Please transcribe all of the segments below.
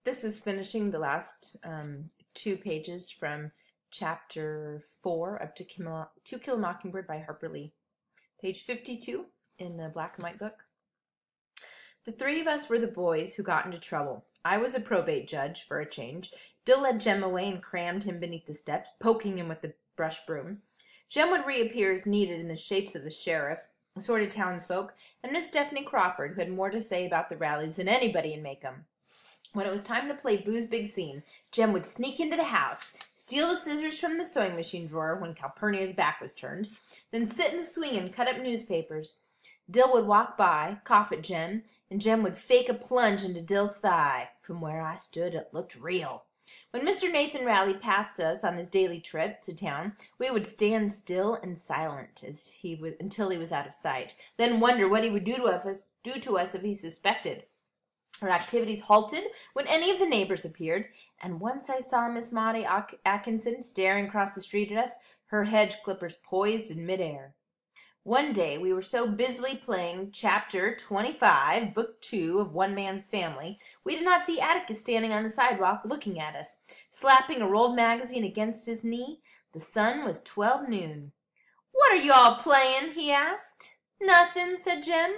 This is finishing the last 2 pages from chapter 4 of To Kill a Mockingbird by Harper Lee. Page 52 in the black and white book. The three of us were the boys who got into trouble. I was a probate judge, for a change. Dill led Jem away and crammed him beneath the steps, poking him with the brush broom. Jem would reappear as needed in the shapes of the sheriff, assorted townsfolk, and Miss Stephanie Crawford, who had more to say about the rallies than anybody in Macomb. When it was time to play Boo's Big Scene, Jem would sneak into the house, steal the scissors from the sewing machine drawer when Calpurnia's back was turned, then sit in the swing and cut up newspapers. Dill would walk by, cough at Jem, and Jem would fake a plunge into Dill's thigh. From where I stood, it looked real. When Mr. Nathan Raleigh passed us on his daily trip to town, we would stand still and silent until he was out of sight, then wonder what he would do to us if he suspected. Our activities halted when any of the neighbors appeared, and once I saw Miss Maudie Atkinson staring across the street at us, her hedge clippers poised in midair. One day we were so busily playing Chapter 25, Book 2 of One Man's Family, we did not see Atticus standing on the sidewalk looking at us, slapping a rolled magazine against his knee. The sun was 12 noon. "What are you all playing?" he asked. "Nothing," said Jem.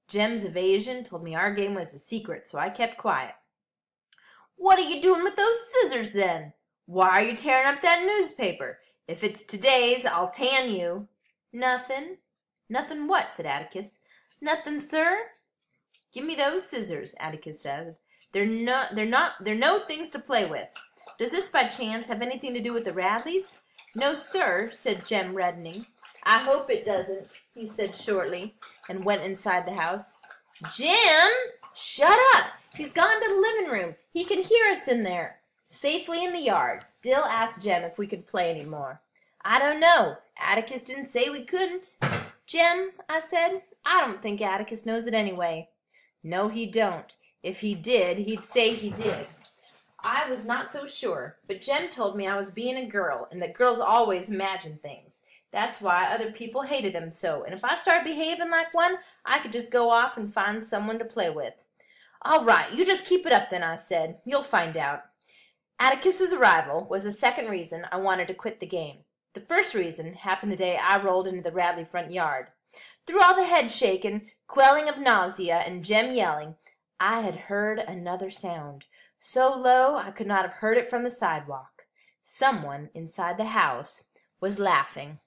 Jem's evasion told me our game was a secret, so I kept quiet. "What are you doing with those scissors, then? Why are you tearing up that newspaper? If it's today's, I'll tan you." "Nothing." "Nothing what?" said Atticus. "Nothing, sir." "Give me those scissors," Atticus said. They're no things to play with. Does this by chance have anything to do with the Radleys?" "No, sir," said Jem, reddening. "I hope it doesn't," he said shortly, and went inside the house. "Jem! Shut up! He's gone to the living room. He can hear us in there." Safely in the yard, Dill asked Jem if we could play any more. "I don't know. Atticus didn't say we couldn't." "Jem," I said, "I don't think Atticus knows it anyway." "No, he don't. If he did, he'd say he did." I was not so sure, but Jem told me I was being a girl, and that girls always imagine things. That's why other people hated them so, and if I started behaving like one, I could just go off and find someone to play with. "All right, you just keep it up then," I said. "You'll find out." Atticus's arrival was the second reason I wanted to quit the game. The first reason happened the day I rolled into the Radley front yard. Through all the head shaking, quelling of nausea, and Jem yelling, I had heard another sound, so low I could not have heard it from the sidewalk. Someone inside the house was laughing.